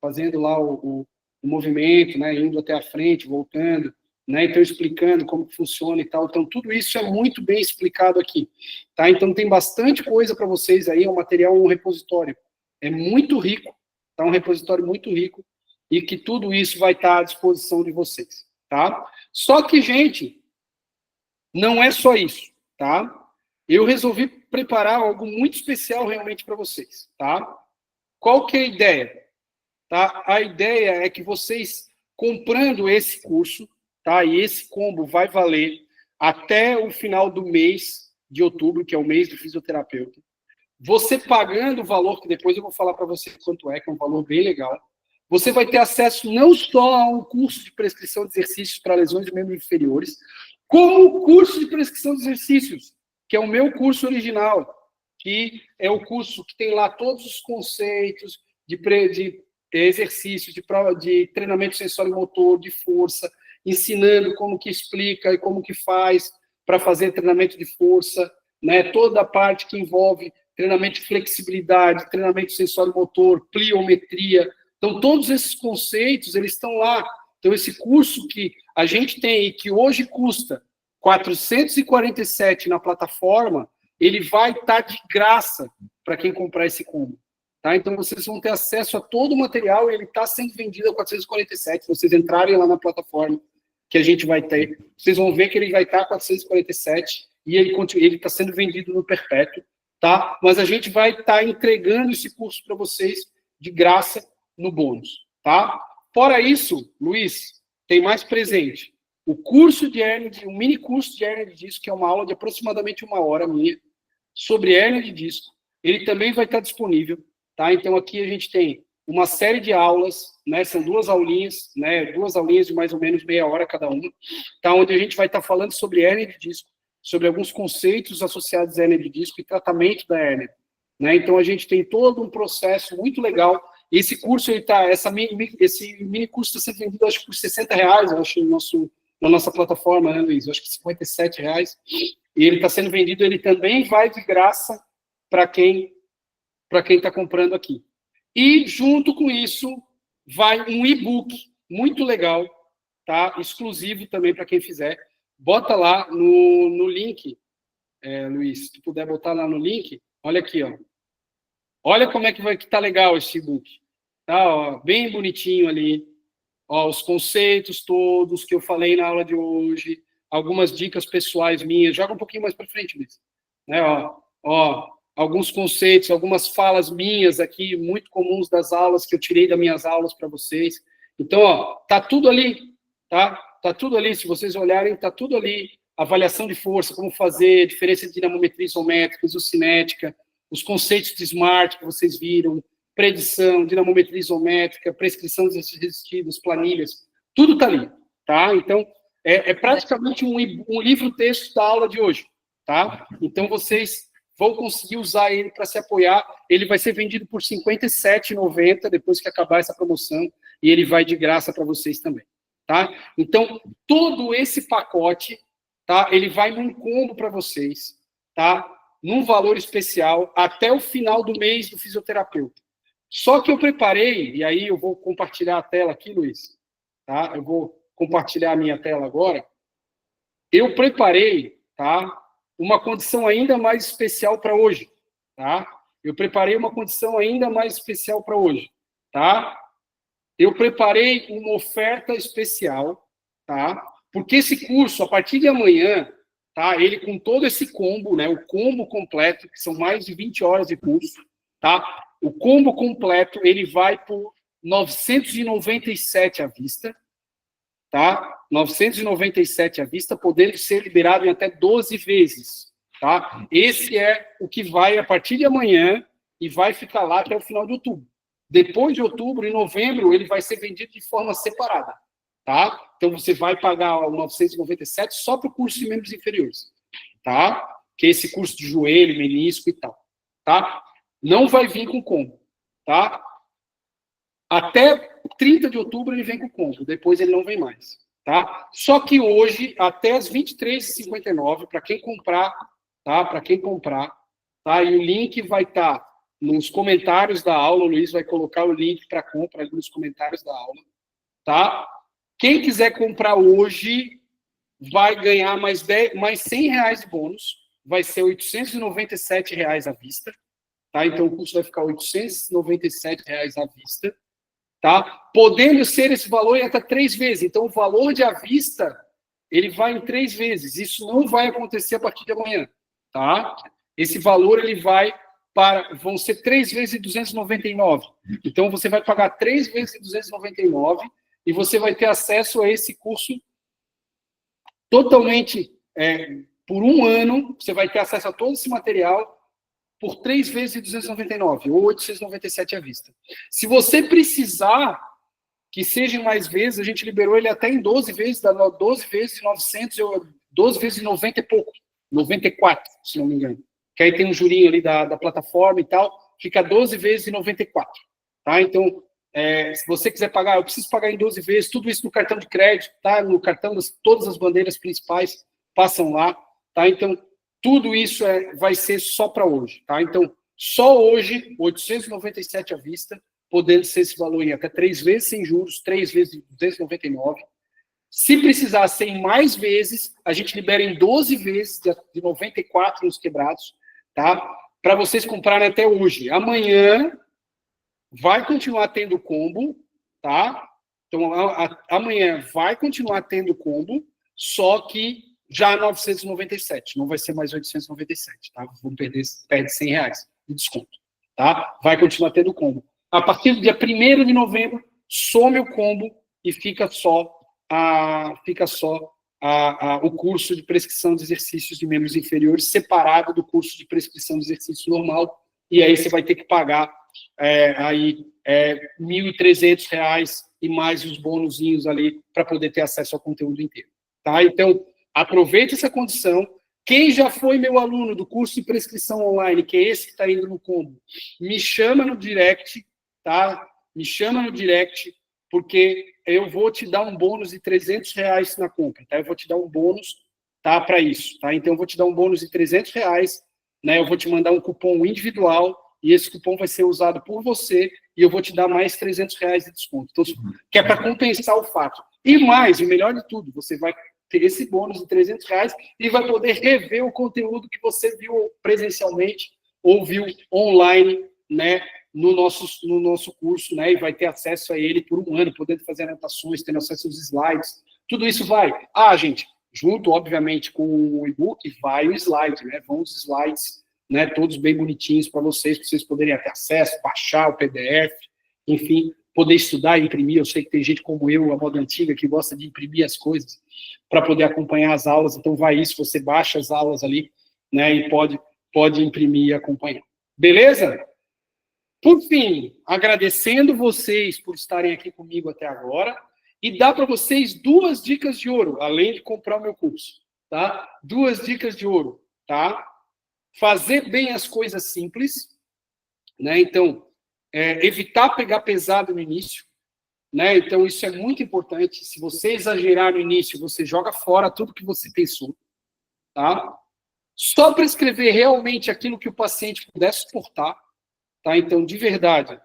fazendo lá o movimento, né? Indo até a frente, voltando, né? Então, explicando como funciona e tal. Então, tudo isso é muito bem explicado aqui, tá? Então, tem bastante coisa para vocês aí, é um material, um repositório. É muito rico, tá? Um repositório muito rico, e que tudo isso vai estar à disposição de vocês, tá? Só que, gente, não é só isso, tá? Eu resolvi preparar algo muito especial realmente para vocês, tá? Qual que é a ideia? Tá? A ideia é que vocês, comprando esse curso, tá? E esse combo vai valer até o final do mês de outubro, que é o mês do fisioterapeuta. Você pagando o valor, que depois eu vou falar para você quanto é, que é um valor bem legal, você vai ter acesso não só a um curso de prescrição de exercícios para lesões de membros inferiores, como o curso de prescrição de exercícios, que é o meu curso original, que é o curso que tem lá todos os conceitos de exercícios, de treinamento sensório-motor, de força, ensinando como que explica e como que faz para fazer treinamento de força, né? Toda a parte que envolve treinamento de flexibilidade, treinamento sensório-motor, pliometria. Então, todos esses conceitos, eles estão lá. Então, esse curso que a gente tem e que hoje custa R$ 447 na plataforma, ele vai estar de graça para quem comprar esse combo. Tá? Então, vocês vão ter acesso a todo o material e ele está sendo vendido a 447. Se vocês entrarem lá na plataforma que a gente vai ter, vocês vão ver que ele vai estar a 447 e ele está sendo vendido no perpétuo. Tá? Mas a gente vai estar entregando esse curso para vocês de graça no bônus. Tá? Fora isso, Luiz, tem mais presente. O curso de hérnia, um mini curso de hérnia de disco, que é uma aula de aproximadamente 1 hora minha, sobre hérnia de disco. Ele também vai estar disponível. Tá? Então, aqui a gente tem uma série de aulas, né? São 2 aulinhas, né? 2 aulinhas de mais ou menos meia hora cada uma, tá? Onde a gente vai estar falando sobre hérnia de disco, sobre alguns conceitos associados à hérnia de disco e tratamento da hérnia. Né? Então, a gente tem todo um processo muito legal. Esse curso, esse mini curso está sendo vendido, acho que por R$60, acho, na nossa plataforma, né, Luiz? Acho que R$57. E ele está sendo vendido, ele também vai de graça para quem está comprando aqui. E, junto com isso, vai um e-book muito legal, tá? Exclusivo também para quem fizer. Bota lá no link, Luiz, se tu puder botar lá no link, olha aqui, ó. Olha como é que tá legal esse e-book. Tá, ó, bem bonitinho ali. Ó, os conceitos todos que eu falei na aula de hoje, algumas dicas pessoais minhas. Joga um pouquinho mais para frente, Luiz. Né, ó, alguns conceitos, algumas falas minhas aqui, muito comuns das aulas, que eu tirei das minhas aulas para vocês. Então, ó, tá tudo ali, tá? Tá tudo ali, se vocês olharem, tá tudo ali. Avaliação de força, como fazer, diferença de dinamometria isométrica, isocinética, os conceitos de SMART que vocês viram, predição, dinamometria isométrica, prescrição de exercícios resistidos, planilhas, tudo tá ali, tá? Então, é praticamente um livro-texto da aula de hoje, tá? Então, vocês vão conseguir usar ele para se apoiar. Ele vai ser vendido por R$ 57,90 depois que acabar essa promoção. e ele vai de graça para vocês também, tá? Então, todo esse pacote, tá? Ele vai num combo para vocês, tá? Num valor especial, até o final do mês do fisioterapeuta. Só que eu preparei, e aí eu vou compartilhar a tela aqui, Luiz, tá? Eu vou compartilhar a minha tela agora. Eu preparei, tá? Uma condição ainda mais especial para hoje, tá? Eu preparei uma condição ainda mais especial para hoje, tá? Eu preparei uma oferta especial, tá? Porque esse curso, a partir de amanhã, tá? Ele com todo esse combo, né? O combo completo, que são mais de 20 horas de curso, tá? O combo completo, ele vai por 997 à vista, tá? 997 à vista, podendo ser liberado em até 12 vezes, tá? Esse é o que vai a partir de amanhã e vai ficar lá até o final de outubro. Depois de outubro, em novembro, ele vai ser vendido de forma separada, tá? Então você vai pagar o 997 só para o curso de membros inferiores, tá? Que é esse curso de joelho, menisco e tal, tá? Não vai vir com combo, tá? Até 30 de outubro ele vem com combo, depois ele não vem mais, tá? Só que hoje, até as 23h59, para quem comprar, tá? Para quem comprar, tá? E o link vai estar nos comentários da aula, o Luiz vai colocar o link para compra ali nos comentários da aula, tá? Quem quiser comprar hoje vai ganhar mais R$100 de bônus, vai ser R$897 à vista, tá? Então o curso vai ficar R$897 à vista, tá? Podendo ser esse valor em até 3 vezes. Então, o valor de à vista, ele vai em 3 vezes. Isso não vai acontecer a partir de amanhã, tá? Esse valor, ele vai para... Vão ser 3 vezes de 299. Então, você vai pagar 3 vezes de 299 e você vai ter acesso a esse curso totalmente por 1 ano. Você vai ter acesso a todo esse material por 3 vezes de 299, ou 897 à vista. Se você precisar que sejam mais vezes, a gente liberou ele até em 12 vezes, dá 12 vezes de 900, 12 vezes de 90 e pouco, 94, se não me engano. Que aí tem um jurinho ali da plataforma e tal, fica 12 vezes de 94, tá? Então, se você quiser pagar, eu preciso pagar em 12 vezes, tudo isso no cartão de crédito, tá? No cartão, todas as bandeiras principais passam lá, tá? Então, tudo isso vai ser só para hoje, tá? Então, só hoje, 897 à vista, podendo ser esse valor em até 3 vezes sem juros, 3 vezes de 299. Se precisar ser em mais vezes, a gente libera em 12 vezes de 94 nos quebrados, tá? Para vocês comprarem até hoje. Amanhã vai continuar tendo combo, tá? Então, amanhã vai continuar tendo combo, só que já 997, não vai ser mais 897, tá? Vamos perde R$100 de desconto, tá? Vai continuar tendo combo. A partir do dia 1º de novembro, some o combo e fica só o curso de prescrição de exercícios de membros inferiores separado do curso de prescrição de exercício normal, e aí você vai ter que pagar R$1.300 e mais os bônusinhos ali para poder ter acesso ao conteúdo inteiro, tá? Então, aproveite essa condição. Quem já foi meu aluno do curso de prescrição online, que é esse que está indo no combo, me chama no direct, tá? Me chama no direct, porque eu vou te dar um bônus de R$300 na compra, tá? Eu vou te dar um bônus, tá? Para isso, tá? Então, eu vou te dar um bônus de R$300, né? Eu vou te mandar um cupom individual, e esse cupom vai ser usado por você, e eu vou te dar mais R$300 de desconto. Então, que é para compensar o fato. E mais, o melhor de tudo, você vai ter esse bônus de R$300 e vai poder rever o conteúdo que você viu presencialmente ou viu online, né, no nosso curso, né, e vai ter acesso a ele por 1 ano, podendo fazer anotações, tendo acesso aos slides. Tudo isso vai. Gente, junto, obviamente, com o e-book, vai o slide, né, vão os slides, né, todos bem bonitinhos para vocês poderem ter acesso, baixar o PDF, enfim, poder estudar e imprimir. Eu sei que tem gente como eu, a moda antiga, que gosta de imprimir as coisas para poder acompanhar as aulas. Então, vai isso, você baixa as aulas ali, né, e pode imprimir e acompanhar. Beleza? Por fim, agradecendo vocês por estarem aqui comigo até agora, e dar para vocês 2 dicas de ouro, além de comprar o meu curso, tá? 2 dicas de ouro, tá? Fazer bem as coisas simples, né? Então, evitar pegar pesado no início, né? Então, isso é muito importante. Se você exagerar no início, você joga fora tudo que você pensou, tá? Só prescrever realmente aquilo que o paciente puder suportar, tá? Então, de verdade,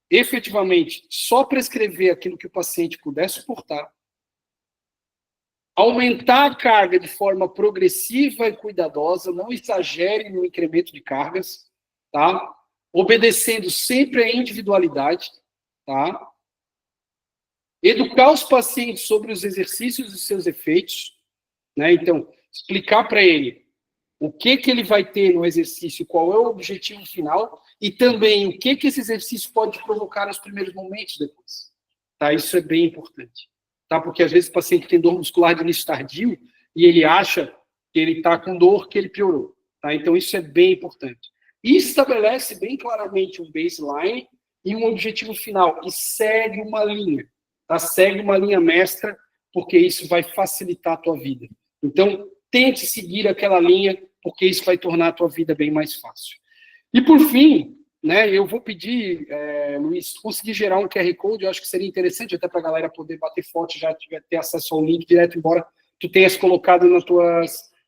efetivamente, só prescrever aquilo que o paciente puder suportar. Aumentar a carga de forma progressiva e cuidadosa, não exagere no incremento de cargas, tá? Obedecendo sempre à individualidade, tá? Educar os pacientes sobre os exercícios e seus efeitos, né? Então, explicar para ele o que ele vai ter no exercício, qual é o objetivo final, e também o que esse exercício pode provocar nos primeiros momentos depois. Tá? Isso é bem importante. Tá? Porque às vezes o paciente tem dor muscular de início tardio e ele acha que ele está com dor, que ele piorou. Tá? Então isso é bem importante. E estabelece bem claramente um baseline e um objetivo final. E segue uma linha. Tá? Segue uma linha mestra, porque isso vai facilitar a tua vida. Então, tente seguir aquela linha, porque isso vai tornar a tua vida bem mais fácil. E por fim, né, eu vou pedir, Luiz, conseguir gerar um QR Code, eu acho que seria interessante até para a galera poder bater foto, já ter acesso ao link direto, embora tu tenhas colocado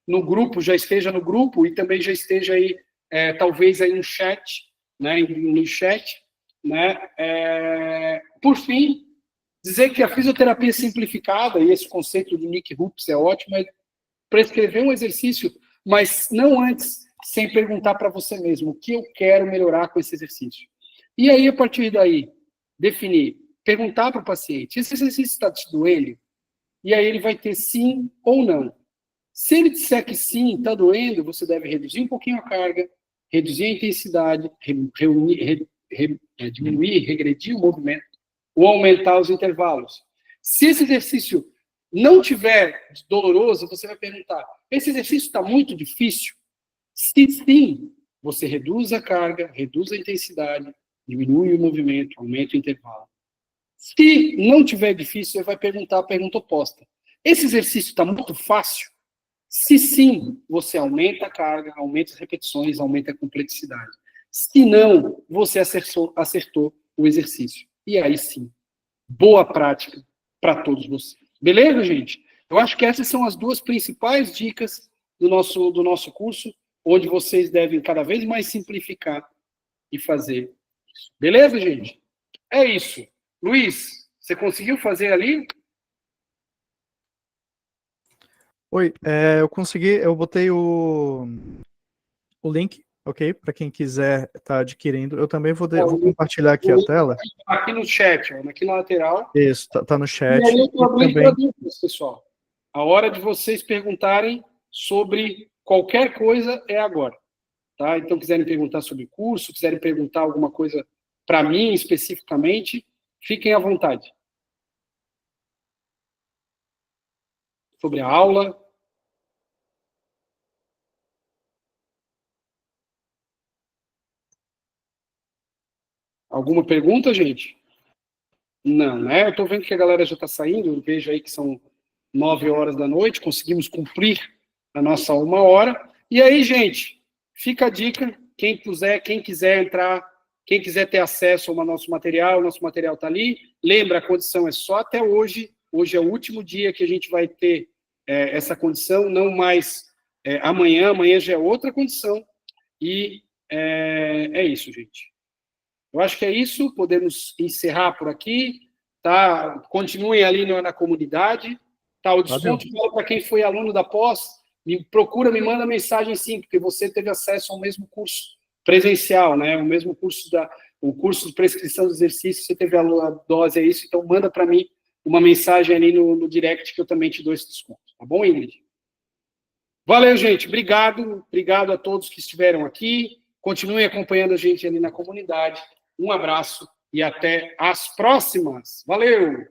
no grupo, já esteja no grupo e também já esteja aí, talvez aí no chat, né, por fim, dizer que a fisioterapia simplificada, e esse conceito do Nick Hoops é ótimo, é prescrever um exercício, mas não antes, sem perguntar para você mesmo o que eu quero melhorar com esse exercício. E aí, a partir daí, definir, perguntar para o paciente, esse exercício está te doendo? E aí ele vai ter sim ou não. Se ele disser que sim, está doendo, você deve reduzir um pouquinho a carga, reduzir a intensidade, diminuir, regredir o movimento, ou aumentar os intervalos. Se esse exercício não tiver doloroso, você vai perguntar, esse exercício está muito difícil? Se sim, você reduz a carga, reduz a intensidade, diminui o movimento, aumenta o intervalo. Se não tiver difícil, você vai perguntar a pergunta oposta. Esse exercício está muito fácil? Se sim, você aumenta a carga, aumenta as repetições, aumenta a complexidade. Se não, você acertou o exercício. E aí sim, boa prática para todos vocês. Beleza, gente? Eu acho que essas são as duas principais dicas do nosso curso, onde vocês devem cada vez mais simplificar e fazer isso. Beleza, gente? É isso. Luiz, você conseguiu fazer ali? Oi, eu consegui, eu botei o link, ok? Para quem quiser estar adquirindo. Eu também vou compartilhar aqui a tela. Aqui no chat, aqui na lateral. Isso, tá no chat. E aí eu estou abrindo para dúvidas, pessoal. A hora de vocês perguntarem sobre qualquer coisa é agora. Tá? Então, quiserem perguntar sobre o curso, quiserem perguntar alguma coisa para mim especificamente, fiquem à vontade. Sobre a aula. Alguma pergunta, gente? Não, né? Eu estou vendo que a galera já está saindo, eu vejo aí que são 9 horas da noite, conseguimos cumprir a nossa 1 hora. E aí, gente, fica a dica, quem quiser entrar, quem quiser ter acesso ao nosso material está ali. Lembra, a condição é só até hoje. Hoje é o último dia que a gente vai ter essa condição, não mais amanhã já é outra condição. E é isso, gente. Eu acho que é isso, podemos encerrar por aqui, tá? Continuem ali na comunidade, tá? O desconto para quem foi aluno da pós, me manda mensagem sim, porque você teve acesso ao mesmo curso presencial, né? O mesmo curso o curso de prescrição de exercício, você teve a dose, é isso, então manda para mim uma mensagem ali no direct que eu também te dou esse desconto, tá bom, Ingrid? Valeu, gente, obrigado a todos que estiveram aqui, continuem acompanhando a gente ali na comunidade. Um abraço e até as próximas. Valeu!